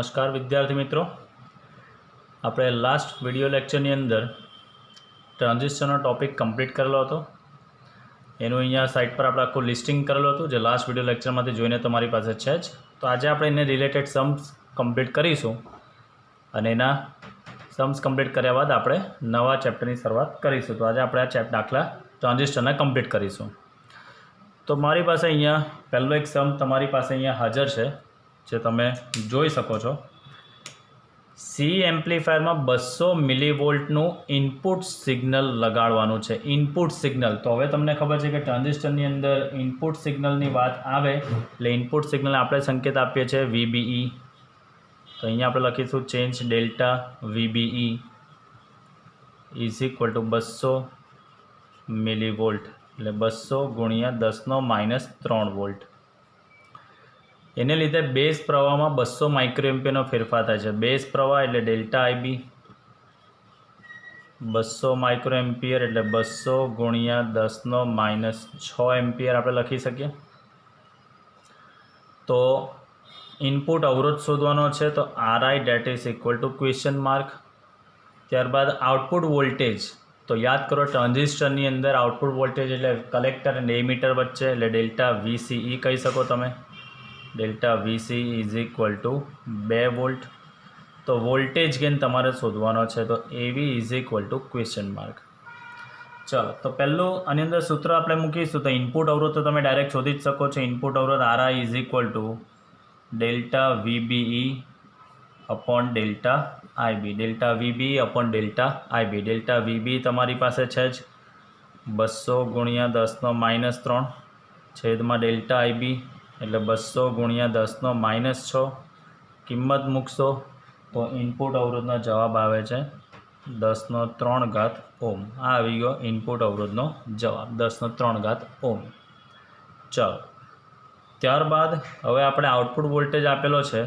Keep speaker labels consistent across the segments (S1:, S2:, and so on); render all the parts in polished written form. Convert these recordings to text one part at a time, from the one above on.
S1: नमस्कार विद्यार्थी मित्रों, આપણે લાસ્ટ વિડિયો લેક્ચરની અંદર ટ્રાન્ઝિસ્ટરનો ટોપિક કમ્પ્લીટ કરેલો હતો। એનું અહીંયા સાઇટ પર આપણે આખું લિસ્ટિંગ કરેલું હતું જે લાસ્ટ વિડિયો લેક્ચરમાંથી જોઈને તમારી પાસે છે જ। તો આજે આપણે એને રિલેટેડ सम्स કમ્પ્લીટ કરીશું અને એના सम्स કમ્પ્લીટ કર્યા બાદ આપણે નવા ચેપ્ટરની શરૂઆત કરીશું। તો આજે આપણે આ દાખલા ટ્રાન્ઝિસ્ટરના કમ્પ્લીટ કરીશું। તો મારી પાસે અહીંયા પહેલો એક સમ તમારી પાસે અહીંયા હાજર છે જે તમે જોઈ શકો છો। सी एम्प्लीफायर में 200 मिलीवोल्टનું इनपुट सिग्नल लगाड़वानुं छे। इनपुट सिग्नल तो हवे तमने खबर है कि ट्रांजिस्टरनी अंदर इनपुट सिग्नलनी बात आवे એટલે इनपुट सिग्नल आपणे संकेत आपीए छे VBE। तो अहींया आपणे लखीशुं change delta VBE is equal to 200 millivolt એટલે 200 गुणिया 10⁻³ वोल्ट। एने लीधे बेस प्रवाह में 200 माइक्रोएम्पियरनो फेरफार थाय छे। बेस प्रवाह एटले डेल्टा IB 200 माइक्रोएम्पियर एटले 200 गुणिया 10⁻6 एम्पियर आपणे लखी सकीए। तो इनपुट अवरोध शोधवानो छे तो RI that is equal to question mark. त्यारबाद आउटपुट वोल्टेज तो याद करो ट्रांजिस्टरनी अंदर आउटपुट वोल्टेज एटले कलेक्टर अने एमिटर वच्चे एटले डेल्टा VCE कही सको तमे। Delta VC is equal to 2 volt. तो वोल्टेज गेन तमारे शोधवानो छे तो AV is equal to question mark. चलो तो पहलू आनी अंदर सूत्र आपणे मूकीशुं तो इनपुट अवरोध तो तमे डायरेक्ट शोधी ज शको छो। इनपुट अवरोध RI is equal to delta VBE upon delta IB। Delta VBE upon delta IB। Delta VBE तमारी पासे छे ज 200 गुणिया 10⁻³ छेदमां डेल्टा IB એટલે 200 गुणिया 10⁻6 किंमत मूकशो तो इनपुट अवरोधनो जवाब आवे छे 10⁻³ ओम। आ आवी गयो इनपुट अवरोधनो जवाब 10⁻³ ओम। चलो त्यारबाद हवे आपणे आउटपुट वोल्टेज आपेलो छे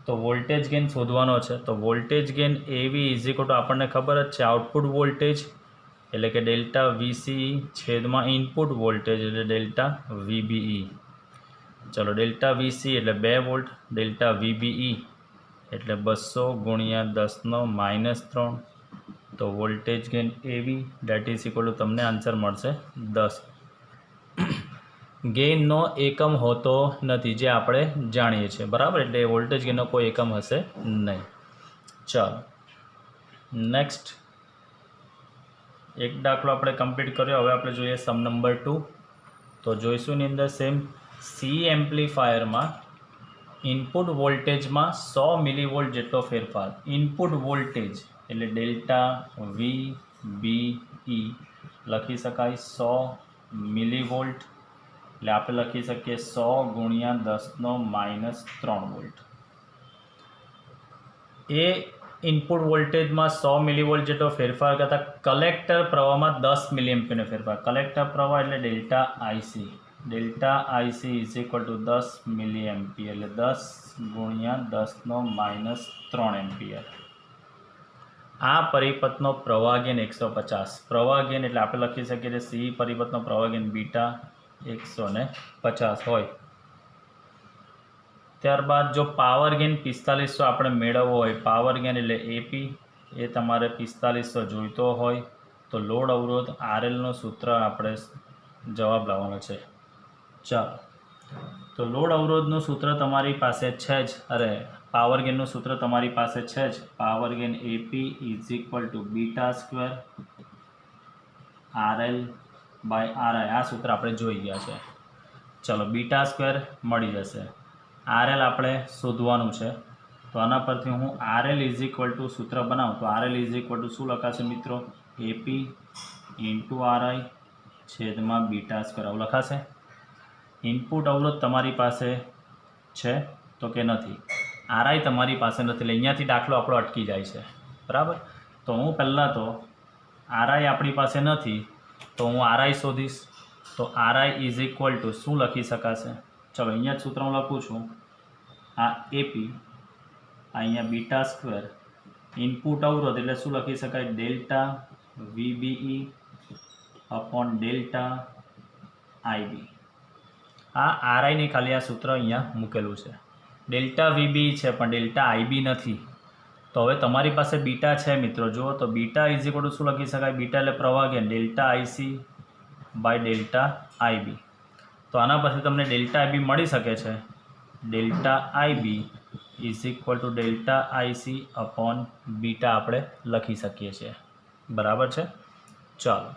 S1: तो वोल्टेज गेन शोधवानो छे। तो voltage gain AV is equal to आपणे खबर ज छे आउटपुट वोल्टेज एटले के डेल्टा VCE छेदमां इनपुट वोल्टेज एटले डेल्टा VBE। चलो डेल्टा VC एटले 2 वोल्ट डेल्टा VBE एटले 200 गुणिया 10⁻³ तो voltage gain AV that is equal to तमने आंसर मळशे 10। गेननो एकम होतो नथी जे आपणे जाणीए छीए बराबर। एटले वोल्टेज गेननो कोई एकम हशे नहीं। चलो नेक्स्ट एक दाखलो आपणे कम्प्लीट कर्यो। हवे आपणे जोईए सम नंबर 2। तो जोईशुं एनी अंदर सेम सी एम्प्लीफायर में इनपुट वोल्टेज में 100 मिलीवोल्ट जेटलो फेरफार। इनपुट वोल्टेज एटले डेल्टा VBE लखी शकाय 100 मिलीवोल्ट एटले आपणे लखी सकीए 100 गुणिया 10⁻³ वोल्ट। ए इनपुट वोल्टेज में 100 मिलीवोल्ट जेटलो फेरफार करता कलेक्टर प्रवाह में 10 मिलीएम्पियरनो फेरफार। कलेक्टर प्रवाह एटले delta IC। Delta IC is equal to 10 milliampere 10 गुणिया 10⁻³ एम्पियर। आ परिपथनो प्रवाह गेन 150। प्रवाह गेन एटले आपणे लखी सकीए सी परिपथनो प्रवाह गेन बीटा 150 होय। त्यारबाद जो पावर गेन 4500 आपणे मेळवવો હોય पावर गेन एटले AP ए तमारे 4500 जोईतो होय तो लोड अवरोध RL नो सूत्र आपणे जवाब लावવાનો છે। चलो तो लोड अवरोधનું सूत्र तमारी पासे छे ज। अरे पावर गेनનું सूत्र तमारी पासे छे ज। Power gain AP is equal to β² RL by RI। आ सूत्र આપણે જોઈ ગયા છે। चलो β² મળી જશે। RL આપણે શોધવાનું છે તો આના પરથી હું RL इज इक्वल टू सूत्र બનાવું તો RL इज इक्वल टू શું લખાશે મિત્રો AP इंटू RI છેદમાં β² આવું લખાશે। इनपुट अवरोध तमारी पासे छे तो के नथी। RI तमारी पासे नथी એટલે અહીંયાથી દાખલો આપણો અટકી જાય છે બરાબર। તો હું પહેલાં તો RI આપણી પાસે નથી તો હું RI શોધીશ। તો RI ઇઝ ઇક્વલ ટુ શું લખી શકાશે। ચલો અહીંયા જ સૂત્ર હું લખું છું। આ AP અહીંયા β² ઇનપુટ અવરોધ એટલે શું લખી શકાય delta VBE upon delta IB। आ RI ની ખાલી આ સૂત્ર અહીંયા મૂકેલું છે। ડેલ્ટા વીબી છે પણ ડેલ્ટા આઈબી નથી. તો હવે તમારી પાસે બીટા છે મિત્રો, જુઓ તો બીટા ઇઝ ઇક્વલ ટુ શું લખી શકાય? બીટા એટલે પ્રવાહ gain delta IC by delta IB. તો આના પરથી તમને ડેલ્ટા આઈબી મળી શકે છે. Delta IB is equal to delta IC upon beta આપણે લખી શકીએ છીએ. બરાબર છે. ચાલો,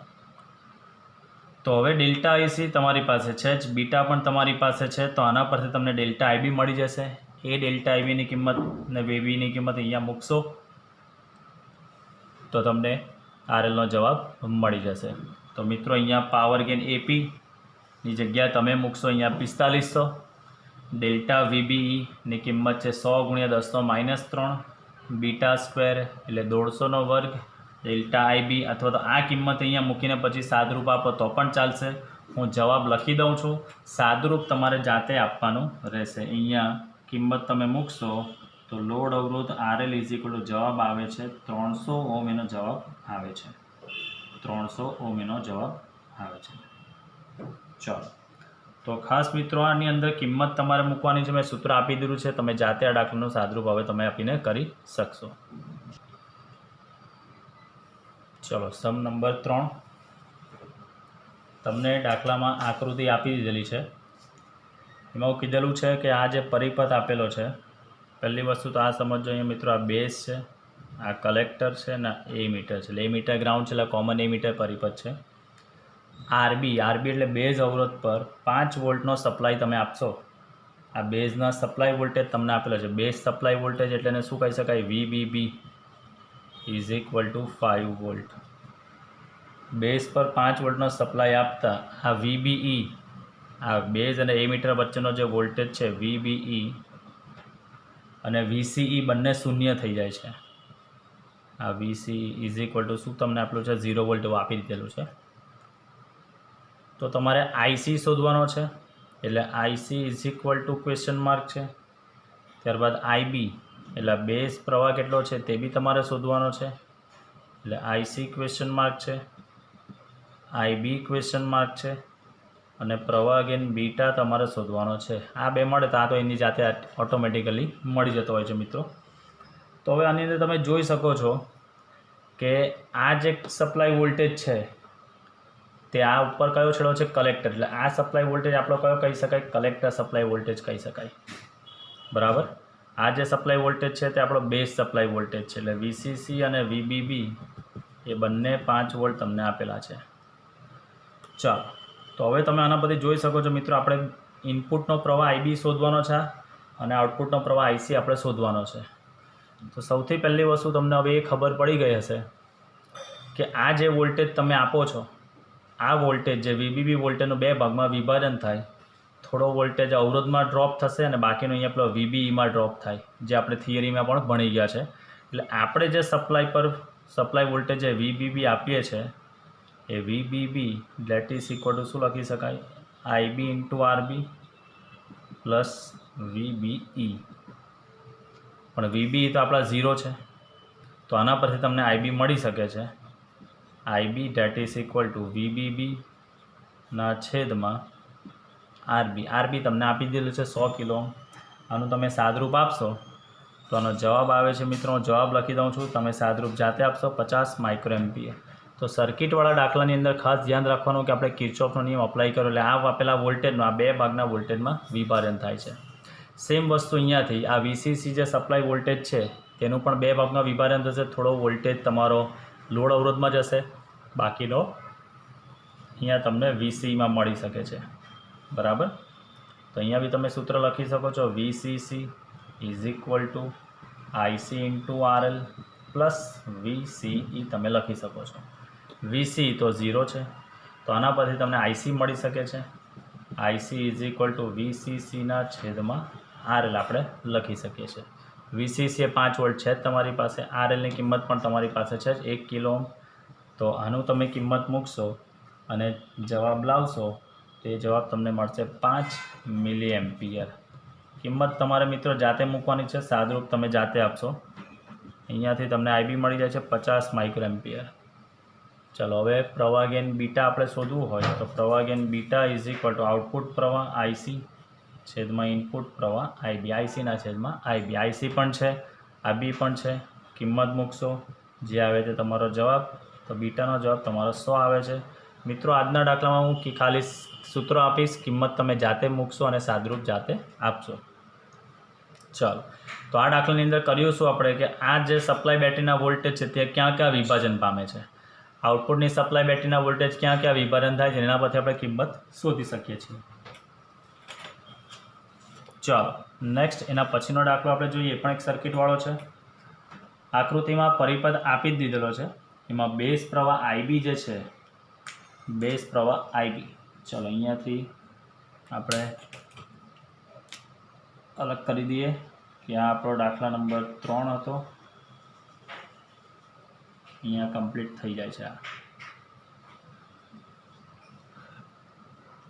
S1: તો હવે ડેલ્ટા આઈસી તમારી પાસે છે જ, બીટા પણ તમારી પાસે છે. તો આના પરથી તમને ડેલ્ટા આઈબી મળી જશે. એ ડેલ્ટા આઈબીની કિંમત ને વીબીની કિંમત અહીંયા મૂકશો તો તમને આરએલનો જવાબ મળી જશે. તો મિત્રો અહીંયા પાવર ગેઇન એપીની જગ્યાએ તમે મૂકશો અહીંયા 4500. ડેલ્ટા વીબીની કિંમત છે 100 × 10⁻³ બીટા સ્ક્વેર એટલે 150નો વર્ગ. ડેલ્ટા આઈબી અથવા તો આ કિંમત અહીંયા મૂકીને પછી સાદરૂપ આપો તો પણ ચાલશે. હું જવાબ લખી દઉં છું, સાદરૂપ તમારે જાતે આપવાનું રહેશે. અહીંયા કિંમત તમે મૂકશો તો લોડ અવરોધ આરએલ ઇઝ ઇક્વલ ટુ જવાબ આવે છે 300 ઓહ્મ એનો જવાબ આવે છે. 300 ઓહ્મ એનો જવાબ આવે છે. ચાલો, તો ખાસ મિત્રો આની અંદર કિંમત તમારે મૂકવાની છે. મેં સૂત્ર આપી દીધું છે, તમે જાતે આ દાખલાનું સાદરૂપ હવે તમે આપીને કરી શકશો. ચલો, સમ નંબર 3. તમને દાખલામાં આકૃતિ આપી દીધેલી છે. એમાં એવું કીધેલું છે કે આ જે પરિપથ આપેલો છે, પહેલી વસ્તુ તો આ સમજો અહીંયા મિત્રો, આ બેઝ છે, આ કલેક્ટર છે ને એ મીટર છે. એટલે એ મીટર ગ્રાઉન્ડ છે એટલે કોમન એ મીટર પરિપથ છે. આરબી એટલે બેઝ અવરોધ પર 5 વોલ્ટનો સપ્લાય તમે આપશો. આ બેઝના સપ્લાય વોલ્ટેજ તમને આપેલો છે. બેઝ સપ્લાય વોલ્ટેજ એટલે એને શું કહી શકાય? VBB is equal to 5 volt. Base પર 5 વોલ્ટનો સપ્લાય આપતા આ વીબીઈ, આ બેઝ અને એ મીટર વચ્ચેનો જે વોલ્ટેજ છે વીબીઈ અને વીસીઈ બંને શૂન્ય થઈ જાય છે. આ વીસીઈ ઇઝ ઇક્વલ ટુ શું તમને આપેલું છે? 0 વોલ્ટ એવું આપી દીધેલું છે. તો તમારે આઈસી શોધવાનો છે. એટલે IC is equal two question mark છે. ત્યારબાદ આઈબી એટલે બેઝ પ્રવાહ કેટલો છે તે બી તમારે શોધવાનો છે. એટલે આઈસી ક્વેશ્ચન માર્ક છે, આઈબી ક્વેશ્ચન માર્ક છે અને પ્રવાહ ગેઇન બીટા તમારે શોધવાનો છે. આ બે મળે તો આ તો એની જાતે ઓટોમેટિકલી મળી જતો હોય છે મિત્રો. તો હવે આની અંદર તમે જોઈ શકો છો કે આ જે સપ્લાય વોલ્ટેજ છે તે આ ઉપર કયો છેડો છે? કલેક્ટર. એટલે આ સપ્લાય વોલ્ટેજ આપણો કયો કહી શકાય? કલેક્ટર સપ્લાય વોલ્ટેજ કહી શકાય. બરાબર. આ જે સપ્લાય વોલ્ટેજ છે તે આપણો બેઝ સપ્લાય વોલ્ટેજ છે. એટલે વીસીસી અને વીબીબી એ બંને 5 વોલ્ટ તમને આપેલા છે. ચાલો, તો હવે તમે આના પરથી જોઈ શકો છો મિત્રો, આપણે ઇનપુટનો પ્રવાહ આઈબી શોધવાનો છે અને આઉટપુટનો પ્રવાહ આઈસી આપણે શોધવાનો છે. તો સૌથી પહેલી વસ્તુ તમને હવે એ ખબર પડી ગઈ હશે કે આ જે વોલ્ટેજ તમે આપો છો, આ વોલ્ટેજ જે વીબીબી વોલ્ટેજનું 2 ભાગમાં વિભાજન થાય. થોડો વોલ્ટેજ અવરોધમાં ડ્રોપ થશે અને બાકીનો અહીંયા પેલો વીબીઈમાં ડ્રોપ થાય, જે આપણે થિયરીમાં પણ ભણી ગયા છે. એટલે આપણે જે સપ્લાય વોલ્ટેજ જે વીબીબી આપીએ છીએ એ VBB that is equal to શું લખી શકાય? IB into RB plus VBE. પણ વીબીઈ તો આપણા 0 છે, તો આના પરથી તમને આઈબી મળી શકે છે. IB that is equal to વીબીબીના છેદમાં આરબી તમને આપી દીધેલું છે 100 કિલો. આનું તમે સાદરૂપ આપશો તો આનો જવાબ આવે છે મિત્રો, હું જવાબ લખી દઉં છું, તમે સાદરૂપ જાતે આપશો 50 માઇક્રોએમ્પિયર. તો સર્કિટવાળા દાખલાની અંદર ખાસ ધ્યાન રાખવાનું કે આપણે કિર્ચોફનો નિયમ અપ્લાય કર્યો એટલે આ આપેલા વોલ્ટેજનો આ 2 ભાગના વોલ્ટેજમાં વિભાજન થાય છે. સેમ વસ્તુ અહીંયાથી આ વીસીસી જે સપ્લાય વોલ્ટેજ છે તેનું પણ 2 ભાગમાં વિભાજન થશે. થોડો વોલ્ટેજ તમારો લોડ અવરોધમાં જશે, બાકીનો અહીંયા તમને વીસીઈમાં મળી શકે છે. બરાબર. તો અહીંયા બી તમે સૂત્ર લખી શકો છો, VCC is equal two IC into RL plus VCE તમે લખી શકો છો. વીસી તો 0 છે, તો આના પરથી તમને આઈસી મળી શકે છે. આઈસી ઇઝ ઇક્વલ ટુ વીસીસીના છેદમાં આરએલ આપણે લખી શકીએ છીએ. વીસીસી એ 5 વોલ્ટ છે જ તમારી પાસે, આરએલની કિંમત પણ તમારી પાસે છે જ 1 કિલો ઓહ્મ. તો આનું તમે કિંમત મૂકશો અને જવાબ લાવશો તો એ જવાબ તમને મળશે 5 મિલી એમ્પિયર. કિંમત તમારે મિત્રો જાતે મૂકવાની છે, સાદરૂપ તમે જાતે આપશો. અહીંયાથી તમને આઈબી મળી જાય છે 50 માઇક્રોએમ્પિયર. ચલો, હવે પ્રવાહ ગેઇન બીટા આપણે શોધવું હોય તો પ્રવાહ gain beta is equal two output પ્રવાહ આઈસી છેદમાં ઇનપુટ પ્રવાહ આઈબી, આઈસીના છેદમાં આઈબી, આઈસી પણ છે, આ બી પણ છે. કિંમત મૂકશો, જે આવે તે તમારો જવાબ. તો બીટાનો જવાબ તમારો 100 આવે છે. મિત્રો આજના દાખલામાં હું ખાલી સૂત્રો આપીશ, કિંમત તમે જાતે મૂકશો અને સાદરૂપ જાતે આપશો. ચાલો, તો આ દાખલાની અંદર કર્યું શું આપણે કે આ જે સપ્લાય બેટરીના વોલ્ટેજ છે તે ક્યાં ક્યાં વિભાજન પામે છે, આઉટપુટની સપ્લાય બેટરીના વોલ્ટેજ ક્યાં ક્યાં વિભાજન થાય છે એના પરથી આપણે કિંમત શોધી શકીએ છીએ. ચાલો નેક્સ્ટ એના પછીનો દાખલો આપણે જોઈએ, પણ એક સર્કિટવાળો છે. આકૃતિમાં પરિપથ આપી જ દીધેલો છે, એમાં બેઝ પ્રવાહ આઈબી જે છે, બેઝ પ્રવાહ આઈબી, ચલો અહીંયાથી આપણે અલગ કરી દઈએ કે આ આપણો દાખલા નંબર 3 હતો. અહીંયા કમ્પ્લીટ થઈ જાય છે આ.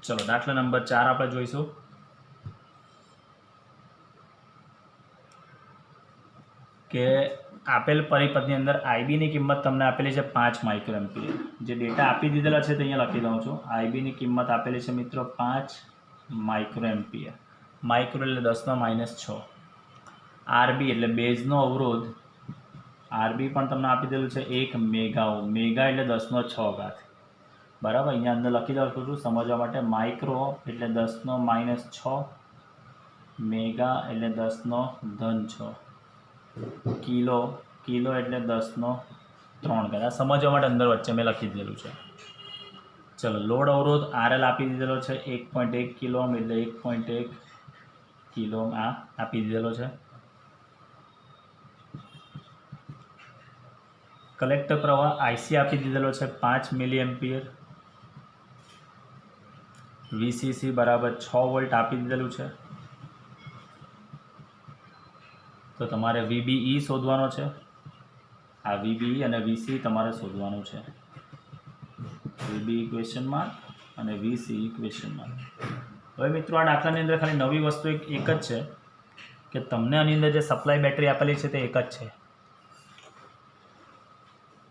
S1: ચલો દાખલા નંબર 4 આપણે જોઈશું. કે આપેલ પરિપથની અંદર આઈબીની કિંમત તમને આપેલી છે 5 માઇક્રોએમ્પિયર. જે ડેટા આપી દીધેલા છે તે અહીંયા લખી દઉં છું. આઈબીની કિંમત આપેલી છે મિત્રો 5 માઇક્રોએમ્પિયર. માઇક્રો એટલે 10⁻6. આરબી એટલે બેઝનો અવરોધ, આરબી પણ તમને આપી દેલું છે 1 મેગા ઓહ્મ. મેગા એટલે 10⁻6. બરાબર, અહીંયા અંદર લખી દઉં છું સમજવા માટે. માઇક્રો એટલે 10⁻6, મેગા એટલે 10⁻6, કિલો, કિલો એટલે 10⁻3. આ સમજવા માટે અંદર વચ્ચે મેં લખી દીધેલું છે. ચલો, લોડ અવરોધ આરએલ આપી દીધેલો છે 1.1 કિલો ઓહ્મ એટલે 1.1 કિલો ઓહ્મ આ આપી દીધેલો છે. કલેક્ટર પ્રવાહ આઈસી આપી દીધેલો છે 5 મિલીએમ્પિયર. વીસીસી બરાબર 6 વોલ્ટ આપી દીધેલું છે. તો તમારે વીબીઈ શોધવાનો છે. આ વીબીઈ અને વીસી તમારે શોધવાનું છે. વીબીઈ ક્વેશ્ચન માર્ક અને વીસીઈ ક્વેશ્ચન માર્ક. હવે મિત્રો આ દાખલાની અંદર ખાલી નવી વસ્તુ એક જ છે કે તમને આની અંદર જે સપ્લાય બેટરી આપેલી છે તે એક જ છે.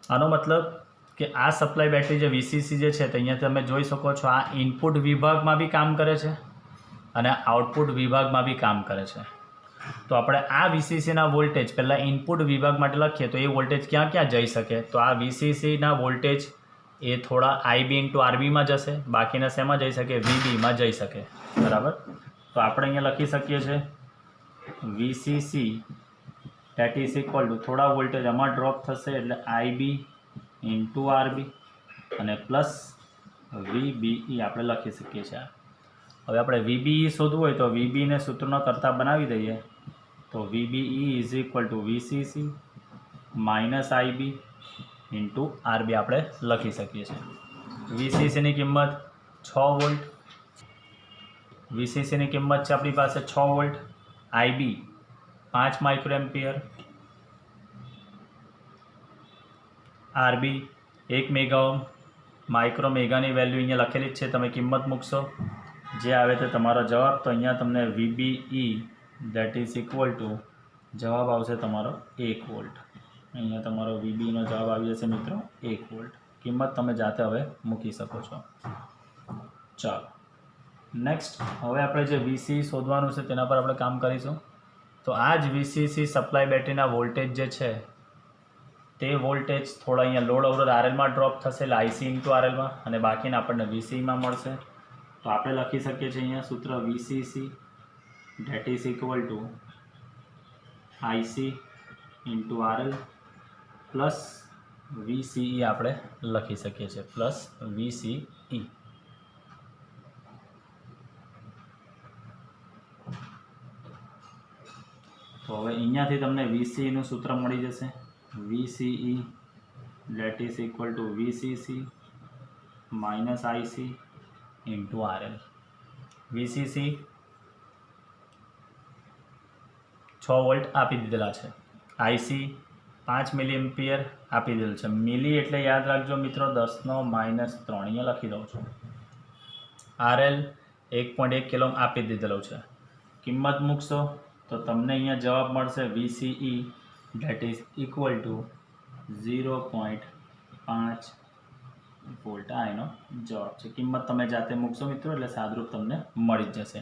S1: આનો મતલબ કે આ સપ્લાય બેટરી જે વીસીસી જે છે તે અહીંયા તમે જોઈ શકો છો, આ ઇનપુટ વિભાગમાં બી કામ કરે છે અને આઉટપુટ વિભાગમાં બી કામ કરે છે. તો આપણે આ વીસીસીના વોલ્ટેજ પહેલાં ઇનપુટ વિભાગ માટે લખીએ તો એ વોલ્ટેજ ક્યાં ક્યાં જઈ શકે. તો આ વીસીસીના વોલ્ટેજ એ થોડા આઈબી ઇન્ટુ આરબીમાં જશે, બાકીના શેમાં જઈ શકે, વીબીમાં જઈ શકે. બરાબર, તો આપણે અહીંયા લખી શકીએ છીએ VCC date is equal two થોડા વોલ્ટેજ આમાં ડ્રોપ થશે એટલે આઈબી ઇન્ટુ આરબી અને પ્લસ વીબીઈ આપણે લખી શકીએ છીએ. હવે આપણે વીબીઈ શોધવું હોય તો વીબીને સૂત્રનો કરતા બનાવી દઈએ. તો VBE is equal to VCC minus IB into RB આપણે લખી શકીએ છીએ. વીસીસીની કિંમત 6 વોલ્ટ, વીસીસીની કિંમત છે આપણી પાસે 6 volt, IB 5 microampere, RB 1 mega ohm. Micro મેગાની વેલ્યુ અહીંયા લખેલી જ છે, તમે કિંમત મૂકશો, જે આવે તે તમારો જવાબ. તો અહીંયા તમને VBE that is equal two જવાબ આવશે તમારો 1 વોલ્ટ. અહીંયા તમારો વીબીનો જવાબ આવી જશે મિત્રો 1 વોલ્ટ. કિંમત તમે જાતે હવે મૂકી શકો છો. ચાલો નેક્સ્ટ, હવે આપણે જે વીસી શોધવાનું છે તેના પર આપણે કામ કરીશું. તો આ જ વીસીસી સપ્લાય બેટરીના વોલ્ટેજ જે છે તે વોલ્ટેજ થોડા અહીંયા લોડ અવરોધ આરએલમાં ડ્રોપ થશે એટલે આઈસી ઇન્ટુ આરએલમાં, અને બાકીના આપણને વીસીમાં મળશે. તો આપણે લખી શકીએ છીએ અહીંયા સૂત્ર VCC date is equal two IC into RL plus VCE આપણે લખી શકીએ છીએ, પ્લસ વીસીઈ. તો હવે અહીંયાથી તમને વીસીઈનું સૂત્ર મળી જશે. VCE date is equal to VCC minus IC into RL. VCC 6 volt આપી દીધેલા છે, આઈસી 5 મિલીએમ્પિયર આપી દીધેલું છે. મિલી એટલે યાદ રાખજો મિત્રો 10⁻3 અહીંયા લખી દઉં છું. આરએલ 1.1 કિલો આપી દીધેલું છે. કિંમત મૂકશો તો તમને અહીંયા જવાબ મળશે VCE date is equal two 0.5 volt. આ એનો જવાબ છે. કિંમત તમે જાતે મૂકશો મિત્રો એટલે સાદરૂપ તમને મળી જ જશે.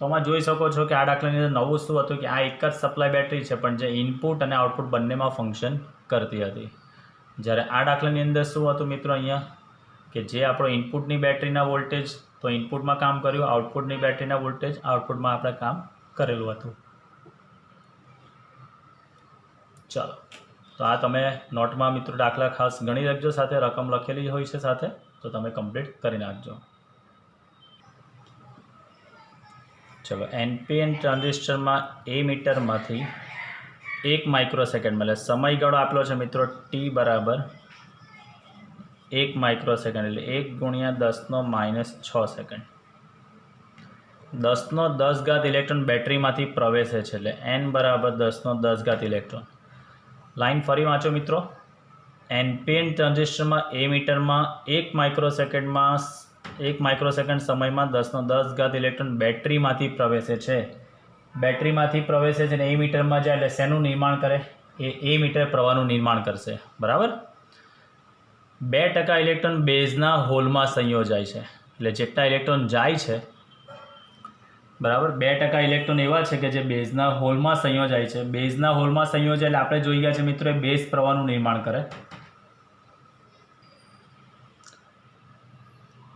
S1: તો આમાં જોઈ શકો છો કે આ દાખલાની અંદર નવું શું હતું કે આ એક જ સપ્લાય બેટરી છે પણ જે ઇનપુટ અને આઉટપુટ બંનેમાં ફંક્શન કરતી હતી. જ્યારે આ દાખલાની અંદર શું હતું મિત્રો અહીંયા કે જે આપણો ઇનપુટની બેટરીના વોલ્ટેજ તો ઇનપુટમાં કામ કર્યું, આઉટપુટની બેટરીના વોલ્ટેજ આઉટપુટમાં આપણે કામ કરેલું હતું. ચાલો, તો આ તમે નોટમાં મિત્રો દાખલા ખાસ ગણી રાખજો, સાથે રકમ લખેલી હોય છે સાથે, તો તમે કમ્પ્લીટ કરી નાખજો. ચલો, NPN ટ્રાન્ઝિસ્ટરમાં એ મીટરમાંથી 1 માઇક્રોસેકન્ડમાં, એટલે સમયગાળો આપેલો છે મિત્રો T બરાબર 1 માઇક્રોસેકન્ડ, એટલે 1 × 10⁻⁶ સેકન્ડ. 10⁻10 ઇલેક્ટ્રોન બેટરીમાંથી પ્રવેશે છે, એટલે N બરાબર 10⁻10 ઇલેક્ટ્રોન. લાઈન ફરી વાંચો મિત્રો. NPN ટ્રાન્ઝિસ્ટરમાં એ મીટરમાં 1 માઇક્રોસેકન્ડ સમયમાં 10⁻10 ઇલેક્ટ્રોન બેટરીમાંથી પ્રવેશે છે. બેટરીમાંથી પ્રવેશે છે ને એ મીટરમાં જાય એટલે શેનું નિર્માણ કરે? એ મીટર પ્રવાહનું નિર્માણ કરશે. બરાબર. 2% ઇલેક્ટ્રોન બેઝના હોલમાં સંયોજાય છે, એટલે જેટલા ઇલેક્ટ્રોન જાય છે બરાબર 2% ઇલેક્ટ્રોન એવા છે કે જે બેઝના હોલમાં સંયોજાય છે. બેઝના હોલમાં સંયોજાય એટલે આપણે જોઈ ગયા છે મિત્રો એ બેઝ પ્રવાહનું નિર્માણ કરે.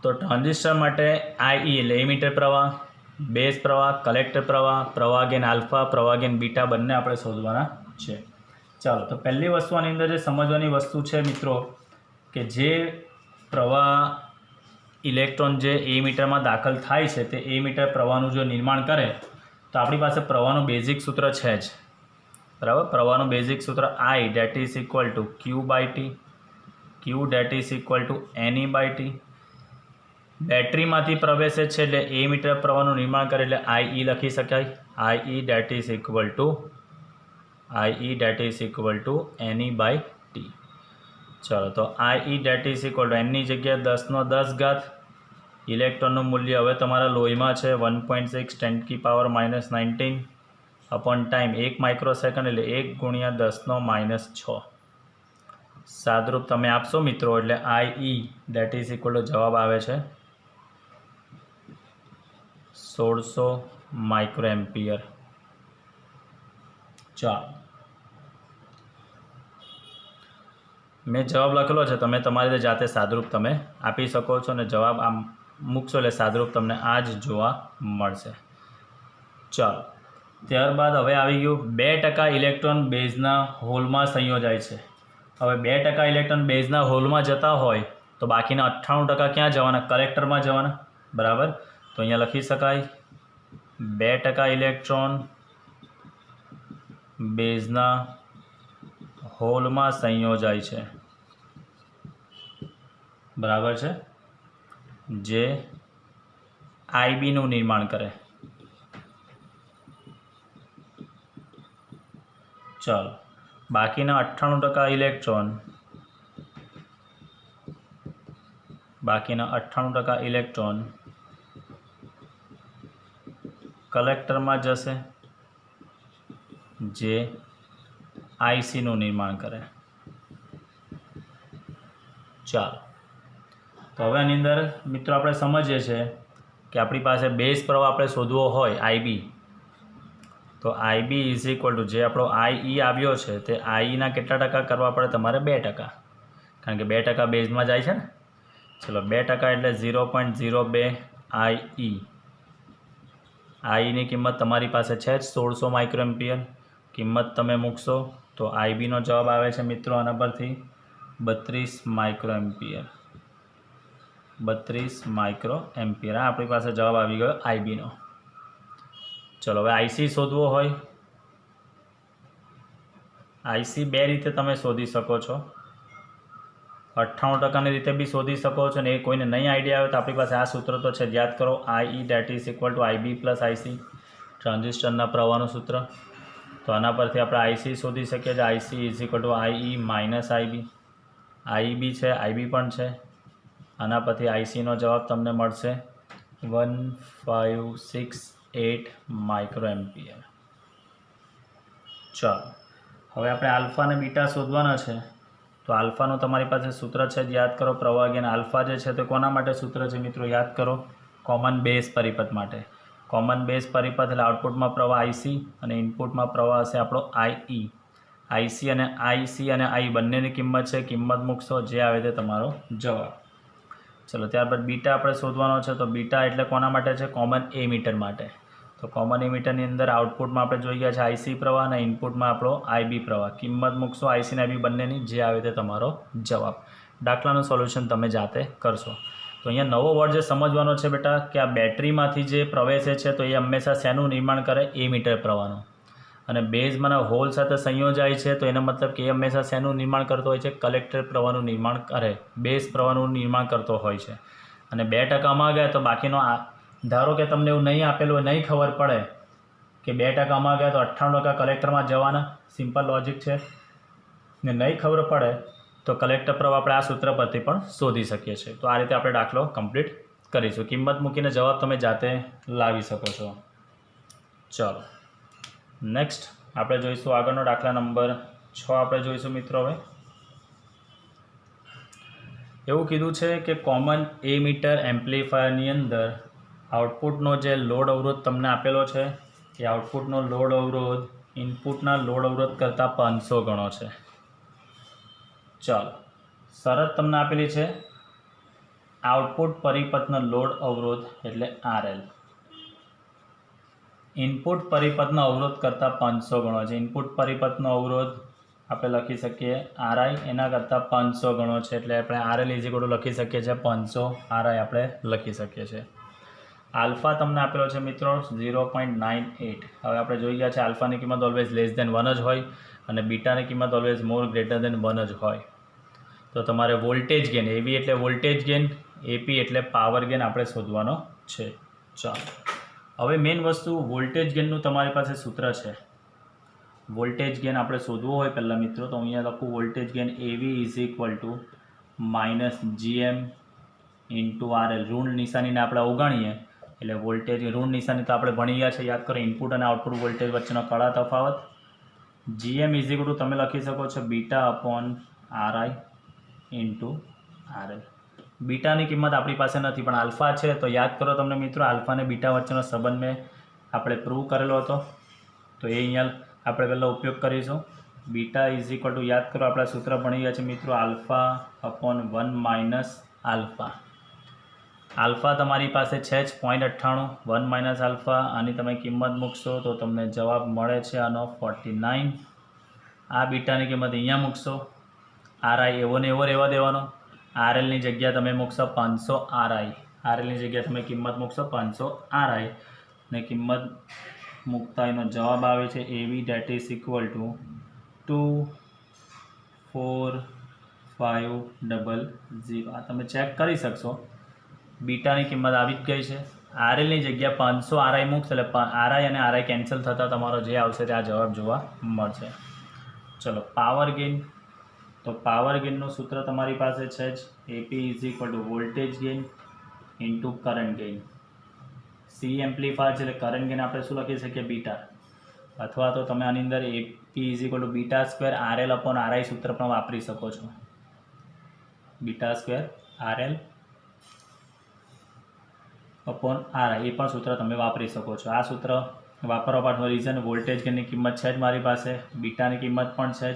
S1: તો ટ્રાન્ઝિસ્ટર માટે IE એટલે એમીટર પ્રવાહ, બેઝ પ્રવાહ, કલેક્ટર પ્રવાહ, પ્રવાહ ગેન આલ્ફા, પ્રવાહ ગેન બીટા બંને આપણે શોધવાના છે. ચાલો, તો પહેલી વસ્તુ આની અંદર જે સમજવાની વસ્તુ છે મિત્રો કે જે પ્રવાહ ઇલેક્ટ્રોન જે એ મીટરમાં દાખલ થાય છે તે એ મીટર પ્રવાહનું જો નિર્માણ કરે તો આપણી પાસે પ્રવાહનું બેઝિક સૂત્ર છે જ. બરાબર. પ્રવાહનું બેઝિક સૂત્ર I that is equal to Q/T, Q that is equal to NE/T. બેટરીમાંથી પ્રવેશે છે એટલે એ મીટર પ્રવાહનું નિર્માણ કરે એટલે IE લખી શકાય. IE that is equal to NE/T. ચાલો, તો IE that is equal to N ની જગ્યાએ 10⁻10 ઇલેક્ટ્રોનનું મૂલ્ય હવે તમારા લોહીમાં છે 1.6 10⁻−19 અપોન ટાઈમ 1 માઇક્રોસેકન્ડ એટલે 1 × 10⁻⁶. સાદરૂપ તમે આપશો મિત્રો એટલે IE that is equal to જવાબ આવે છે 1600 માઇક્રોએમ્પિયર. ચાલો, મેં જવાબ લખેલો છે, તમે તમારી રીતે જાતે સાદરૂપ તમે આપી શકો છો અને જવાબ આમ મૂકશો એટલે સાદરૂપ તમને આ જ જોવા મળશે. ચાલો, ત્યારબાદ હવે આવી ગયું 2% ઇલેક્ટ્રોન બેઝના હોલમાં સંયોજાય છે. હવે 2% ઇલેક્ટ્રોન બેઝના હોલમાં જતા હોય તો બાકીના 98% ક્યાં જવાના? કલેક્ટરમાં જવાના. બરાબર. તો અહીંયા લખી શકાય 2% ઇલેક્ટ્રોન બેઝના હોલમાં સંયોજાય છે. બરાબર છે. જે IB નું નિર્માણ કરે. ચાલો, બાકીના 98% ઇલેક્ટ્રોન કલેક્ટરમાં જશે જે IC નું નિર્માણ કરે. ચાલો, તો હવે આની અંદર મિત્રો આપણે સમજીએ છીએ કે આપણી પાસે બેઝ પ્રવાહ આપણે શોધવો હોય IB, તો IB ઇઝ ઇક્વલ ટુ જે આપણો IE આવ્યો છે તે IEના કેટલા ટકા કરવા પડે? તમારે 2%, કારણ કે 2% બેઝમાં જાય છે ને. ચલો, 2% એટલે 0.02 IE. IEની કિંમત તમારી પાસે છે જ 1600 માઇક્રોએમ્પિયર. કિંમત તમે મૂકશો તો IBનો જવાબ આવે છે મિત્રો આના પરથી 32 માઇક્રોએમ્પિયર. 32 માઇક્રોએમ્પિયર આ આપણી પાસે જવાબ આવી ગયો IBનો. ચલો, હવે IC શોધવો હોય, IC બે રીતે તમે શોધી શકો છો. 98%ની રીતે બી શોધી શકો છો ને એ કોઈને નહીં આઈડિયા આવે તો આપણી પાસે આ સૂત્ર તો છે, યાદ કરો. IE that is equal to IB plus IC, ટ્રાન્ઝિસ્ટરના પ્રવાહનું સૂત્ર. તો આના પરથી આપણે IC શોધી શકીએ છીએ. IC is equal two IE minus IB. IB છે, IB પણ છે. આના પરથી ICનો જવાબ તમને મળશે 1568 માઇક્રોએમ્પિયર. ચાલો, હવે આપણે આલ્ફા અને બીટા શોધવાના છે. તો આલ્ફાનું તમારી પાસે સૂત્ર છે, યાદ કરો. પ્રવાહ ગેન આલ્ફા જે છે તે કોના માટે સૂત્ર છે મિત્રો? યાદ કરો, કોમન બેઝ પરિપથ માટે. કોમન બેઝ પરિપથ એટલે આઉટપુટમાં પ્રવાહ આઈસી અને ઇનપુટમાં પ્રવાહ હશે આપણો આઈ. આઈસી અને આઈ બંનેની કિંમત છે, કિંમત મૂકશો જે આવે તે તમારો જવાબ. ચલો ત્યારબાદ બીટા આપણે શોધવાનો છે. તો બીટા એટલે કોના માટે છે? કોમન એમીટર માટે. તો કોમન એમીટરની અંદર આઉટપુટમાં આપણે જોઈ ગયા છે આઈસી પ્રવાહ અને ઇનપુટમાં આપણો આઈબી પ્રવાહ. કિંમત મૂકશો આઈસી અને આઈબી બંનેની, જે આવે તે તમારો જવાબ. દાખલાનું સોલ્યુશન તમે જાતે કરશો. તો અહીંયા નવો વર્ડ જે સમજવાનો છે બેટા કે આ બેટરીમાંથી જે પ્રવેશે છે તો એ હંમેશા શેનું નિર્માણ કરે? એમીટર પ્રવાહનું. અને બેઝમાં હોલ સાથે સંયોજાય છે તો એનો મતલબ કે એ હંમેશા શેનું નિર્માણ કરતો હોય છે? કલેક્ટર પ્રવાહનું નિર્માણ કરે, બેઝ પ્રવાહનું નિર્માણ કરતો હોય છે. અને 2% ગયા તો બાકીનો ધારો કે તમને એવું નહીં આપેલું હોય, નહીં ખબર પડે કે 2% ગયા તો 98% કલેક્ટરમાં જવાના, સિમ્પલ લોજિક છે. ને નહીં ખબર પડે તો કલેક્ટર પ્રવાહ આપણે આ સૂત્ર પરથી પણ શોધી શકીએ છીએ. તો આ રીતે આપણે દાખલો કમ્પ્લીટ કરીશું. કિંમત મૂકીને જવાબ તમે જાતે લાવી શકો છો. ચાલો નેક્સ્ટ આપણે જોઈશું આગળનો દાખલા નંબર 6 આપણે જોઈશું મિત્રો. હવે એવું કીધું છે કે કોમન એમીટર એમ્પ્લીફાયરની અંદર આઉટપુટનો જે લોડ અવરોધ તમને આપેલો છે એ આઉટપુટનો લોડ અવરોધ ઇનપુટના લોડ અવરોધ કરતાં 500 ગણો છે. ચાલો શરત તમને આપેલી છે આઉટપુટ પરિપથનો લોડ અવરોધ એટલે RL ઇનપુટ પરિપથનો અવરોધ કરતાં 500 ગણો છે. ઇનપુટ પરિપથનો અવરોધ આપણે લખી શકીએ RI, એના કરતાં 500 ગણો છે એટલે આપણે RL લખી શકીએ છીએ 500, RI આપણે લખી શકીએ છીએ. આલ્ફા તમને આપેલો છે મિત્રો 0.98. હવે આપણે જોઈ ગયા છે આલ્ફાની કિંમત ઓલવેઝ લેસ દેન 1 જ હોય અને બીટાની કિંમત ઓલવેઝ મોર ગ્રેટર દેન 1 જ હોય. તો તમારે વોલ્ટેજ ગેઇન, એવી એટલે વોલ્ટેજ ગેઇન, એપી એટલે પાવર ગેઇન આપણે શોધવાનો છે. ચાલો હવે મેઇન વસ્તુ વોલ્ટેજ ગેઇનનું તમારી પાસે સૂત્ર છે. વોલ્ટેજ ગેઇન આપણે શોધવું હોય પહેલાં મિત્રો તો અહીંયા લખું વોલ્ટેજ ગેઇન એવી -GM × RL. ઋણ નિશાનીને આપણે અવગણીએ એટલે વોલ્ટેજ ઋણ નિશાની તો આપણે ભણી ગયા છે, યાદ કરો. ઇનપુટ અને આઉટપુટ વોલ્ટેજ વચ્ચેનો કડા તફાવત. GM તમે લખી શકો છો β/RI × RL. બીટાની કિંમત આપણી પાસે નથી પણ આલ્ફા છે તો યાદ કરો તમને મિત્રો, આલ્ફા અને બીટા વચ્ચેનો સંબંધ મેં આપણે પ્રૂવ કરેલો હતો. તો એ અહીંયા આપણે પહેલાં ઉપયોગ કરીશું. બીટા યાદ કરો આપણા સૂત્ર ભણી ગયા છે મિત્રો, α/1 - આલ્ફા. આલ્ફા તમારી પાસે છે જ 0.98, 1 - આલ્ફા. આની તમે કિંમત મૂકશો તો તમને જવાબ મળે છે આનો 49. આ બીટાની કિંમત અહીંયા મૂકશો. RI એવો ને એવો રહેવા દેવાનો. RLની જગ્યા તમે મૂકશો 500 RI. RLની જગ્યાએ તમે કિંમત મૂકશો 500 RI ને કિંમત મૂકતા એનો જવાબ આવે છે એવી ડેટ ઇઝ ઇક્વલ ટુ 24500. આ તમે ચેક કરી શકશો. બીટાની કિંમત આવી જ ગઈ છે. RLની જગ્યા 500 RI મૂકશે એટલે RI અને RI કેન્સલ થતાં તમારો જે આવશે તે આ જવાબ જોવા મળશે. ચલો પાવર ગેઇન. તો પાવર ગેઇનનું સૂત્ર તમારી પાસે છે જ, AP voltage gain × current gain. C amplifier છે એટલે કરંટ ગેઇન આપણે શું લખી શકીએ? બીટા. અથવા તો તમે આની અંદર એપી β² RL/RI સૂત્ર પણ વાપરી શકો છો. β² RL/RI એ પણ સૂત્ર તમે વાપરી શકો છો. આ સૂત્ર વાપરવા પાછળનું રીઝન વોલ્ટેજ ગેઇનની કિંમત છે જ મારી પાસે, બીટાની કિંમત પણ છે જ.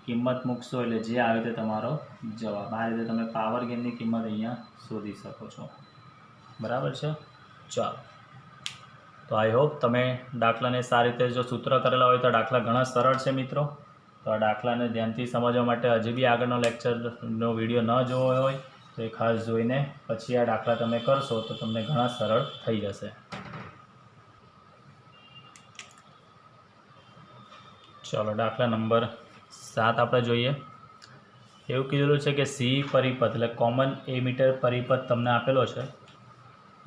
S1: કિંમત મૂકશો એટલે જે આવે તે તમારો જવાબ. આ રીતે તમે પાવર ગેઇનની કિંમત અહીંયા શોધી શકો છો. બરાબર છે. ચાલો તો આઈ હોપ તમે દાખલાને સારી રીતે જો સૂત્ર કરેલા હોય તો દાખલા ઘણા સરળ છે મિત્રો. તો આ દાખલાને ધ્યાનથી સમજવા માટે હજી બી આગળનો લેક્ચરનો વિડીયો ન જોવો હોય તો એ ખાસ જોઈને પછી આ દાખલા તમે કરશો તો તમને ઘણા સરળ થઈ જશે. ચાલો દાખલા નંબર 7 આપણે જોઈએ. એવું કીધેલું છે કે સી પરિપથ એટલે કોમન એમીટર પરિપથ તમને આપેલો છે.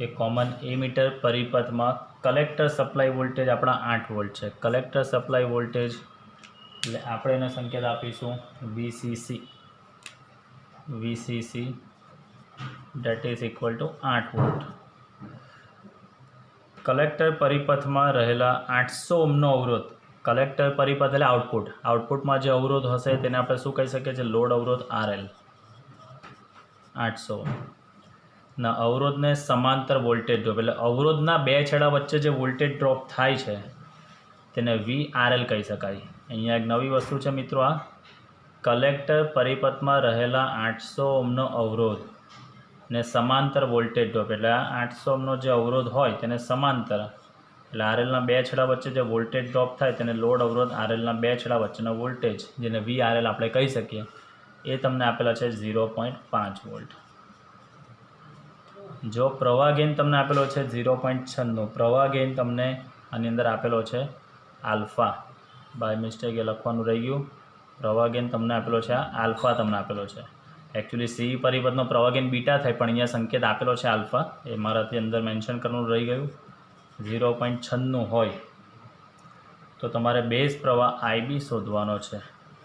S1: એ કોમન એમીટર પરિપથમાં કલેક્ટર સપ્લાય વોલ્ટેજ આપણા 8 વોલ્ટ છે. કલેક્ટર સપ્લાય વોલ્ટેજ એટલે આપણે એને સંકેત આપીશું VCC that is equal to 8 volt. Collector પરિપથમાં રહેલા 800 ઓહ્મનો અવરોધ. કલેક્ટર પરિપથ એટલે આઉટપુટમાં જે અવરોધ હશે તેને આપણે શું કહી શકીએ છીએ? લોડ અવરોધ RL 800. ના અવરોધને સમાંતર વોલ્ટેજ ડ્રોપ એટલે અવરોધના બે છેડા વચ્ચે જે વોલ્ટેજ ડ્રોપ થાય છે તેને VRL કહી શકાય. અહીંયા એક નવી વસ્તુ છે મિત્રો, આ કલેક્ટર પરિપથમાં રહેલા 800 ઓહ્મનો અવરોધ ને સમાંતર વોલ્ટેજ ડ્રોપ એટલે આ 800 ઓહ્મનો જે અવરોધ હોય તેને સમાંતર એટલે આરએલના બે છેડા વચ્ચે જે વોલ્ટેજ ડ્રોપ થાય તેને લોડ અવરોધ આરએલના બે છેડા વચ્ચેનો વોલ્ટેજ જેને VRL આપણે કહી શકીએ એ તમને આપેલા છે 0.5 વોલ્ટ. જો પ્રવાહ ગેઇન તમને આપેલો છે 0.96, પ્રવાહ ગેઇન તમને આની અંદર આપેલો છે આલ્ફા, બાય મિસ્ટેક એ લખવાનું રહી ગયું. પ્રવાહ ગેઇન તમને આપેલો છે આ આલ્ફા તમને આપેલો છે. એકચ્યુઅલી સી પરિપથનો પ્રવાહ ગેઇન બીટા થાય પણ અહીંયા સંકેત આપેલો છે આલ્ફા, એ મારાથી અંદર મેન્શન કરવાનું રહી ગયું. 0.96 હોય તો તમારે બેઝ પ્રવાહ IB શોધવાનો છે.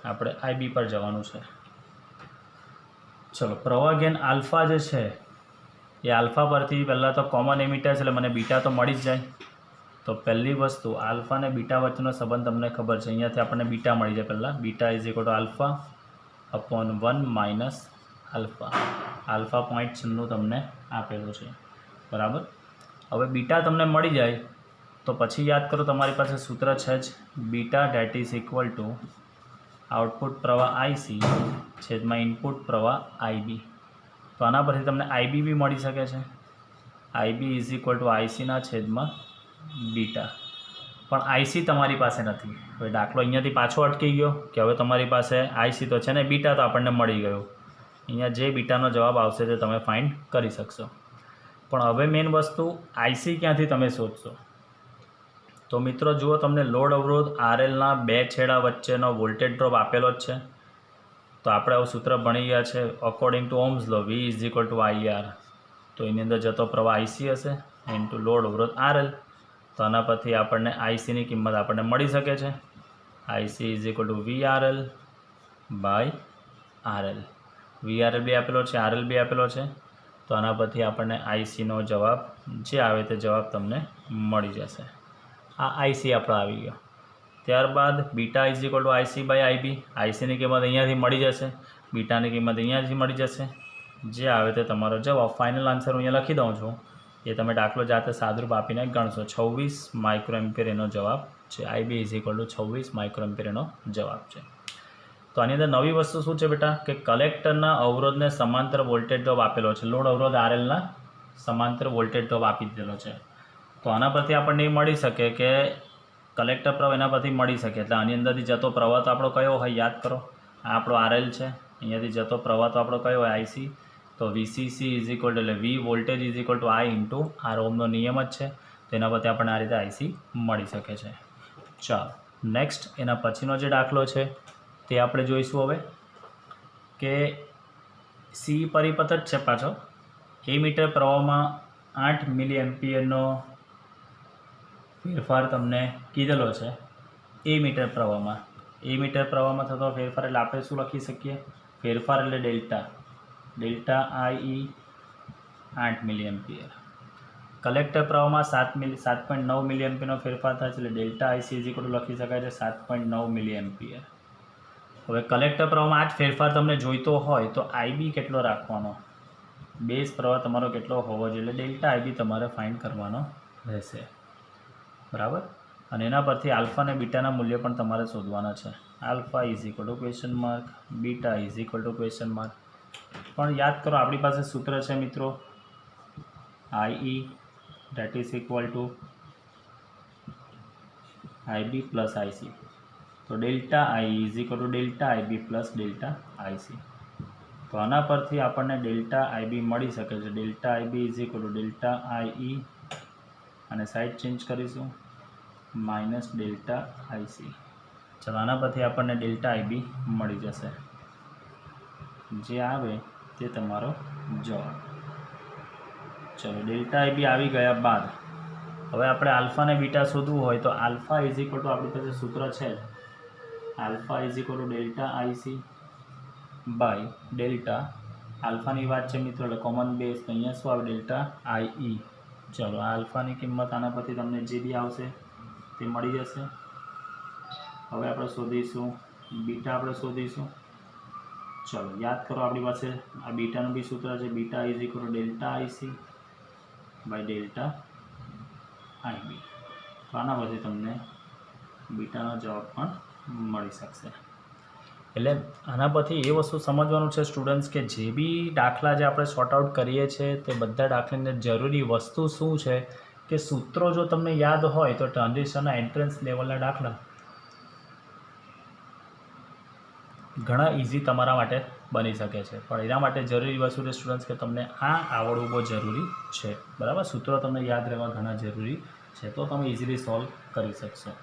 S1: આપણે IB પર જવાનું છે. ચલો, પ્રવાહ ગેઇન આલ્ફા જે છે એ આલ્ફા પરથી પહેલાં તો કોમન એમિટર છે એટલે મને બીટા તો મળી જ જાય. તો પહેલી વસ્તુ આલ્ફા અને બીટા વચ્ચેનો સંબંધ તમને ખબર છે, અહીંયાથી આપણને બીટા મળી જાય. પહેલાં beta is equal to alpha upon 1 minus alpha. Alpha 0.96 તમને આપેલું છે, બરાબર. હવે બીટા તમને મળી જાય તો પછી યાદ કરો તમારી પાસે સૂત્ર છે જ beta date is equal two output પ્રવાહ IC છેદમાં ઇનપુટ પ્રવાહ IB. તો આના પરથી તમને IB બી મળી શકે છે. IB ઇઝ ઇક્વલ ટુ ICના છેદમાં બીટા. પણ IC તમારી પાસે નથી. હવે દાખલો અહીંયાથી પાછો અટકી ગયો કે હવે તમારી પાસે IC તો છે ને બીટા તો આપણને મળી ગયું. અહીંયા જે બીટાનો જવાબ આવશે તે તમે ફાઇન્ડ કરી શકશો. પણ હવે મેઇન વસ્તુ IC ક્યાંથી તમે શોધશો? તો મિત્રો જુઓ, તમને લોડ અવરોધ RLના બે છેડા વચ્ચેનો વોલ્ટેજ ડ્રોપ આપેલો જ છે. તો આપણે આવું સૂત્ર ભણી ગયા છે according to Ohm's law, V is equal to IR. તો એની અંદર જતો પ્રવાહ IC હશે ઇન્ટુ લોડ અવરોધ RL. તો આના પરથી આપણને ICની કિંમત આપણને મળી શકે છે. IC is equal to VRL by RL. VRL બી આપેલો છે, RL બી આપેલો છે. તો આના પરથી આપણને ICનો જવાબ જે આવે તે જવાબ તમને મળી જશે. આ IC આપણો આવી ગયો. ત્યારબાદ beta is equal to IC by IB. ICની કિંમત અહીંયાથી મળી જશે, બીટાની કિંમત અહીંયાથી મળી જશે. જે આવે તે તમારો જવાબ. ફાઇનલ આન્સર હું અહીંયા લખી દઉં છું, એ તમે દાખલો જાતે સાદરૂપ આપીને ગણશો. 26 માઇક્રોએમ્પિયર એનો જવાબ છે. IB ઇઝ ઇક્વલ ટુ 26 માઇક્રોએમ્પિયર એનો જવાબ છે. તો આની અંદર નવી વસ્તુ શું છે બેટા કે કલેક્ટરના અવરોધને સમાંતર વોલ્ટેજ ડ્રોપ આપેલો છે. લોડ અવરોધ RLના સમાંતર વોલ્ટેજ ડ્રોપ આપી દીધેલો છે. તો આના પરથી આપણને એ મળી શકે કે કલેક્ટર પ્રવાહ એના પરથી મળી શકે. એટલે આની અંદરથી જતો પ્રવાહ તો આપણો કયો હોય યાદ કરો, આ આપણો RL છે. અહીંયાથી જતો પ્રવાહ તો આપણો કયો હોય IC. તો VCC ઇઝ ઇક્વલ ટુ એટલે V voltage is equal two I into R ઓહ્મનો નિયમ જ છે. તો એના પરથી આપણને આ રીતે IC મળી શકે છે. ચાલો નેક્સ્ટ એના પછીનો જે દાખલો છે તે આપણે જોઈશું હવે કે સી પરિપથ જ છે પાછો. એમીટર પ્રવાહમાં 8 મિલી એમ્પિયરનો ફેરફાર તમને કીધેલો છે. એમીટર પ્રવાહમાં થતો ફેરફાર એટલે આપણે શું લખી શકીએ? ફેરફાર એટલે ડેલ્ટા IE 8 મિલી એમ્પિયર. કલેક્ટર પ્રવાહમાં 7.9 મિલી એમ્પિયરનો ફેરફાર થાય છે એટલે delta IC is equal two લખી શકાય છે 7.9 મિલી એમ્પિયર. હવે કલેક્ટર પ્રવાહમાં આ જ ફેરફાર તમને જોઈતો હોય તો IB કેટલો રાખવાનો? બેઝ પ્રવાહ તમારો કેટલો હોવો જોઈએ? એટલે ડેલ્ટા IB તમારે ફાઇન્ડ કરવાનો રહેશે, બરાબર. અને એના પરથી આલ્ફા અને બીટાના મૂલ્ય પણ તમારે શોધવાના છે. Alpha is equal two question mark, beta is equal two question mark. પણ યાદ કરો આપણી પાસે સૂત્ર છે મિત્રો IE that is equal to IB plus IC. તો delta IE is equal to delta IB plus delta IC. તો આના પરથી આપણને ડેલ્ટા IB મળી શકે છે. Delta IB is equal to delta IE અને સાઈડ ચેન્જ કરીશું માઇનસ ડેલ્ટા IC. ચાલો આના પરથી આપણને ડેલ્ટા IB મળી જશે. જે આવે તે તમારો જવાબ. ચલો ડેલ્ટા IB આવી ગયા બાદ હવે આપણે આલ્ફા અને બીટા શોધવું હોય તો આલ્ફા ઇઝ ઇક્વલ ટુ આપણી પાસે સૂત્ર છે જ alpha is equal to delta IC by delta આલ્ફાની વાત છે મિત્રો એટલે કોમન બેઝ તો અહીંયા શું આવે ડેલ્ટા IE. ચલો આલ્ફાની કિંમત આના પરથી તમને જે બી આવશે તે મળી જશે. હવે આપણે શોધીશું બીટા. આપણે શોધીશું चलो याद करो अपनी पास आ बीटाનું બી સૂત્ર છે beta is equal to delta IC by delta IB. तो आना परથી તમને बीटाનો જવાબ પણ મળી શકશે। એટલે આના પરથી એ વસ્તુ સમજવાનું છે સ્ટુડન્ટ્સ કે જે બી દાખલા જે આપણે સોર્ટ આઉટ કરીએ છીએ તે બધા દાખલાની અંદર જરૂરી વસ્તુ શું છે કે સૂત્રો જો તમને યાદ હોય તો ટ્રાન્ઝિશનના એન્ટ્રન્સ લેવલના દાખલા ઘણા ઇઝી તમારા માટે બની શકે છે। પણ એના માટે જરૂરી વસ્તુ છે સ્ટુડન્ટ્સ કે તમને આ આવડવું બહુ જરૂરી છે, બરાબર। સૂત્રો તમને યાદ રહેવા ઘણા જરૂરી છે, તો તમે ઇઝીલી સોલ્વ કરી શકશો।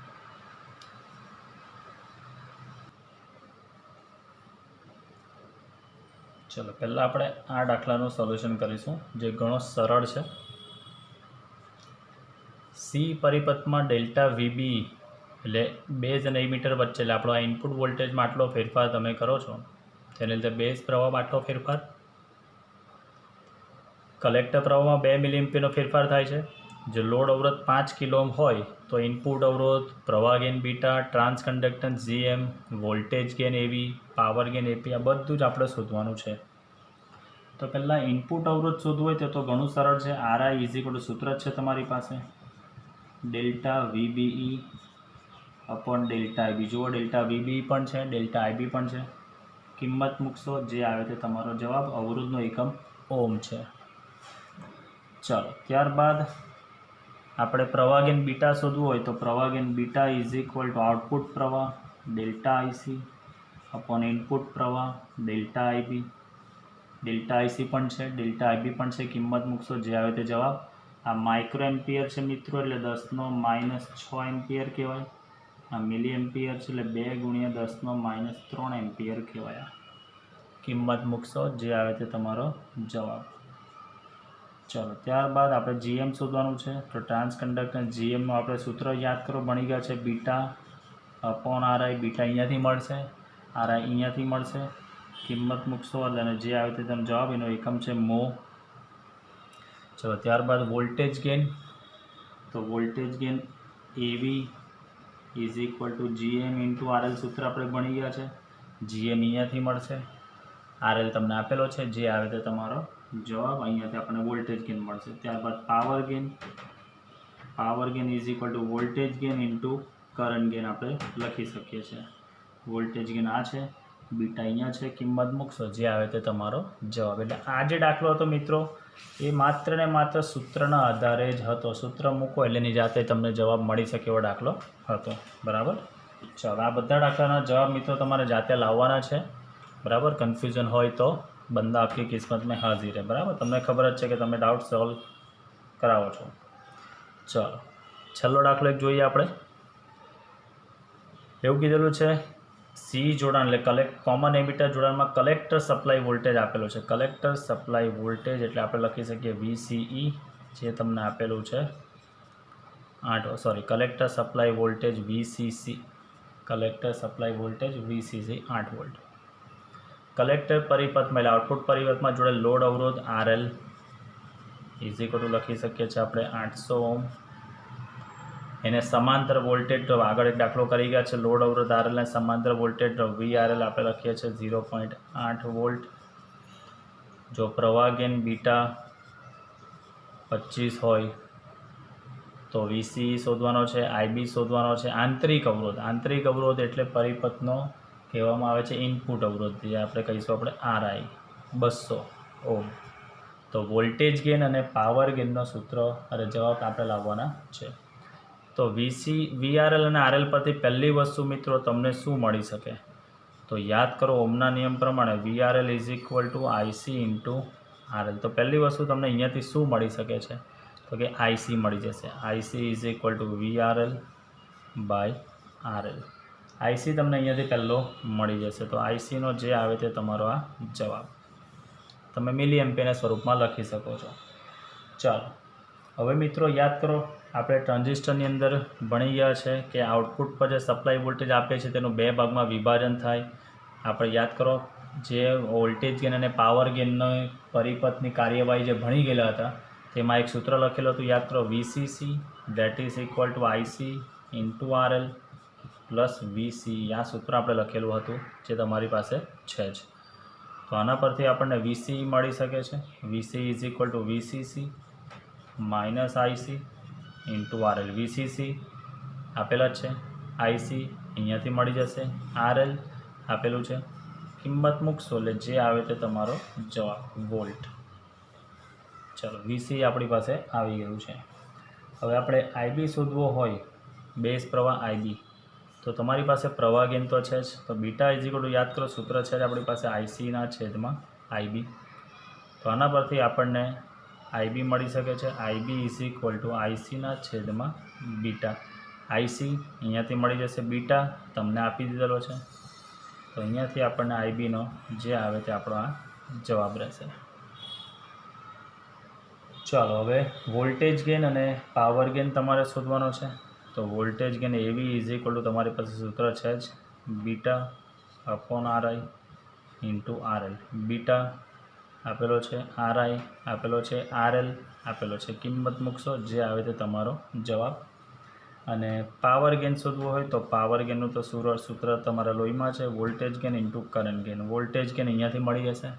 S1: चलो पहला આપણે આ દાખલાનું સોલ્યુશન કરીશું જે ઘણો સરળ છે। સી પરિપથમાં ડેલ્ટા વીબી એટલે બેઝ અને એમીટર વચ્ચે એટલે આપણો આ ઇનપુટ વોલ્ટેજમાં આટલો ફેરફાર તમે કરો છો તેને લીધે બેઝ પ્રવાહમાં આટલો ફેરફાર, કલેક્ટર પ્રવાહમાં 2 મિલી એમ્પિયરનો ફેરફાર થાય છે। જો લોડ અવરોધ 5 કિલો ઓહ્મ હોય તો ઇનપુટ અવરોધ, પ્રવાહ gain beta, trans conductance GM, voltage gain એવી, પાવર ગેઇન એપી આ બધું જ આપણે શોધવાનું છે। તો પહેલાં ઇનપુટ અવરોધ શોધવું હોય તો ઘણું સરળ છે। આરઆઈ ઇઝ ઇક્વલ ટુ સૂત્ર છે તમારી પાસે delta VBE upon delta IB. जुओ डेल्टा वीबी पण है, डेल्टा आईबी पण है। किंमत मूकशो जे आवे ते तमारो जवाब। अवरोधनो एकम ओम है। चलो त्यारबाद आपणे प्रवाह गेन बीटा शोधवू होय तो प्रवाह gain beta is equal to output प्रवाह डेल्टा आईसी अपॉन इनपुट प्रवाह डेल्टा आईबी। डेल्टा आईसी पण है, डेल्टा आईबी पण है। किंमत मूकशो जे आवे ते जवाब। आ माइक्रो एम्पियर है मित्रों एटले 10⁻6 एम्पियर कहेवाय। आ मिली एम्पियर है એટલે 2 × 10⁻3 एम्पियर कहेवाय। किंमत मूकशो जे आवे ते तमारो जवाब। चलो त्यारबाद आपणे जीएम शोधवानुं छे तो ट्रांस कंडक्टन्स जीएमनुं आपणे सूत्र याद करो बनी गया है बीटा अपॉन आरआई। बीटा अहींयाथी मळशे, आरआई अहींयाथी मळशे। किंमत मूकशो એટલે જે આવે તે તમને જવાબ એનો એકમ છે મો। चलो त्यारबाद वोल्टेज गेन तो voltage gain AV is equal to GM into RL सूत्र अपने बनी गया है। जीएम अहींयाथी मळशे, आरएल तमने आपेलो है जे आवे ते तमारो जवाब। अहींयाथी आपणे वोल्टेज गेन मळशे। त्यारबाद power gain is equal to voltage gain into current gain आपणे लखी सकीए छीए। वोल्टेज गेन आ है, बीटा अहींया है। किंमत मूकशो जे आवे ते तमारो जवाब। एटले आ जे दाखलो हतो मित्रों ये मात्र ने मात्र सूत्रना आधारे ज हतो। सूत्र मूको એટલે એની જાતે તમને જવાબ મળી શકે એવો દાખલો હતો, બરાબર। ચાલો આ બધા દાખલાના જવાબ મિત્રો તમારે જાતે લાવવાના છે, બરાબર। કન્ફ્યુઝન હોય તો બંદા આપકી કિસ્મત में हाजिर है, બરાબર। તમને ખબર જ છે કે તમે ડાઉટ સોલ્વ કરાવો છો। ચાલો છેલ્લો દાખલો એક જોઈએ આપણે। એવું કીધેલું છે सी जोड़ाण એટલે कॉमन एमिटर जोड़ाण में कलेक्टर सप्लाय वोल्टेज आपेलो है। कलेक्टर सप्लाय वोल्टेज એટલે આપણે લખી શકીએ VCE જે તમને આપેલું છે 8 sorry collector supply voltage VCC। Collector supply voltage VCC 8 volt. Collector परिपथ में आउटपुट परिपथ में जोड़े लोड अवरोध RL इज इक्वल टू लखी सकीए छे आपणे 800 ओम। एने समांतर वोल्टेज ड्रॉप आगळ एक दाखलो करी गया है। लोड अवरोध आरएल ने समांतर वोल्टेज ड्रॉप VRL आपणे लखीए छे 0.8 वोल्ट। जो प्रवाह गेन बीटा 25 होय तो VCE शोधवानो छे, IB शोधवानो छे। आंतरिक अवरोध एटले परिपथनो कहेवामां आवे छे इनपुट अवरोध जे आपणे कहीशुं आपणे RI 200 ओम। तो वोल्टेज गेन अने पावर गेननो सूत्र अरे जवाब आपणे लाववाना छे। तो VRL और RL परथी पहली वस्तु मित्रों तमने शू मळी सके तो याद करो ओमना नियम प्रमाणे VRL is equal to IC into RL। तो पहली वस्तु तमने अहींयाथी शू मळी सके छे तो कि IC मळी जशे। IC is equal to VRL by RL। IC तमने अहींयाथी पहलो मळी जशे तो IC नो जे आवे ते तमारो आ जवाब। तमे मिली एम्पियरना स्वरूपमां लखी शको छो। चलो हवे मित्रों याद करो આપણે ટ્રાન્ઝિસ્ટરની અંદર ભણી ગયા છે કે આઉટપુટ પર જે સપ્લાય વોલ્ટેજ આપે છે તેનું 2 ભાગમાં વિભાજન થાય। આપણે યાદ કરો જે વોલ્ટેજ ગેન અને પાવર ગેનનો પરિપથની કાર્યવાહી જે ભણી ગયેલા હતા તેમાં એક સૂત્ર લખેલું હતું યાદ કરો VCC that is equal to IC into RL plus VCE। આ સૂત્ર આપણે લખેલું હતું જે તમારી પાસે છે જ। તો આના પરથી આપણને VCE મળી શકે છે. VCE is equal two VCC minus IC into RL. VCC આપેલા જ છે, IC અહીંયાથી મળી જશે, RL આપેલું છે. કિંમત મૂકશો એટલે જે આવે તે તમારો જવાબ વોલ્ટ. ચલો VCE આપણી પાસે આવી ગયું છે. હવે આપણે IB શોધવો હોય, બેઝ પ્રવાહ IB, તો તમારી પાસે પ્રવાહ ગેઇન તો છે જ. તો બીટા ઇઝ ઇક્વલ ટુ યાદ કરો સૂત્ર છે જ આપણી પાસે IC ના છેદમાં IB. તો આના પરથી આપણને IB મળી શકે છે. IB is equal to IC ના છેદમાં બીટા. IC અહીંયાથી મળી જશે, બીટા તમને આપી દીધેલો છે. તો અહીંયાથી આપણને IBનો જે આવે તે આપણો આ જવાબ રહેશે. ચાલો હવે વોલ્ટેજ ગેઇન અને પાવર ગેઇન તમારે શોધવાનો છે. તો voltage gain AV is equal two તમારી પાસે સૂત્ર છે જ beta upon RI into RL. Beta આપેલો છે, RI આપેલો છે, RL આપેલો છે. કિંમત મૂકશો જે આવે તે તમારો જવાબ. અને પાવર ગેઇન શોધવું હોય તો પાવર ગેઇનનું તો સૂત્ર તમારા લોહીમાં છે, voltage gain into current gain. Voltage gain અહીંયાથી મળી જશે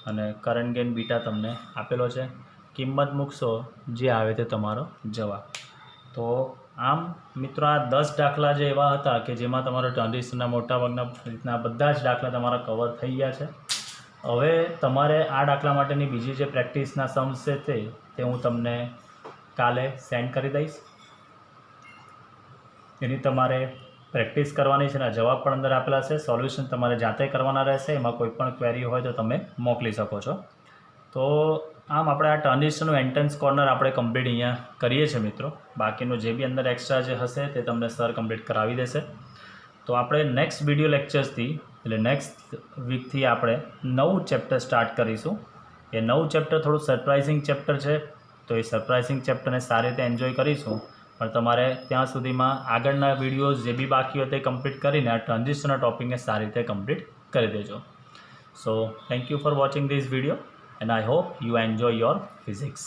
S1: અને કરંટ ગેઇન બીટા તમને આપેલો છે. કિંમત મૂકશો જે આવે તે તમારો જવાબ. તો આમ મિત્રો આ 10 દાખલા જે એવા હતા કે જેમાં તમારો ટ્રાન્ઝિસ્ટરના મોટાભાગના રીતના બધા જ દાખલા તમારા કવર થઈ ગયા છે. હવે તમારે આ દાખલા માટેની બીજી જે પ્રેક્ટિસના સમ્સ છે તે હું તમને કાલે સેન્ડ કરી દઈશ. એની તમારે પ્રેક્ટિસ કરવાની છે અને જવાબ પણ અંદર આપેલા છે. સોલ્યુશન તમારે જાતે કરવાના રહેશે. એમાં કોઈ પણ ક્વેરી હોય તો તમે મોકલી શકો છો. તો આમ આપણે આ ટ્રાન્ઝિસ્ટરનું એન્ટ્રન્સ કોર્નર આપણે કમ્પ્લીટ અહીંયા કરીએ છીએ મિત્રો. બાકીનું જે બી અંદર એક્સ્ટ્રા જે હશે તે તમને સર કમ્પ્લીટ કરાવી દેશે. તો આપણે નેક્સ્ટ વિડીયો લેક્ચર્સથી એટલે નેક્સ્ટ વીકથી આપણે નવું ચેપ્ટર સ્ટાર્ટ કરીશું. એ નવું ચેપ્ટર થોડું સરપ્રાઇઝિંગ ચેપ્ટર છે. તો એ સરપ્રાઇઝિંગ ચેપ્ટરને સારી રીતે એન્જોય કરીશું. પણ તમારે ત્યાં સુધીમાં આગળના વિડીયોઝ જે બી બાકી હોય તે કમ્પ્લીટ કરીને આ ટ્રાન્ઝિસ્ટરના ટોપિકને સારી રીતે કમ્પ્લીટ કરી દેજો. So thank you for watching this video and I hope you enjoy your physics.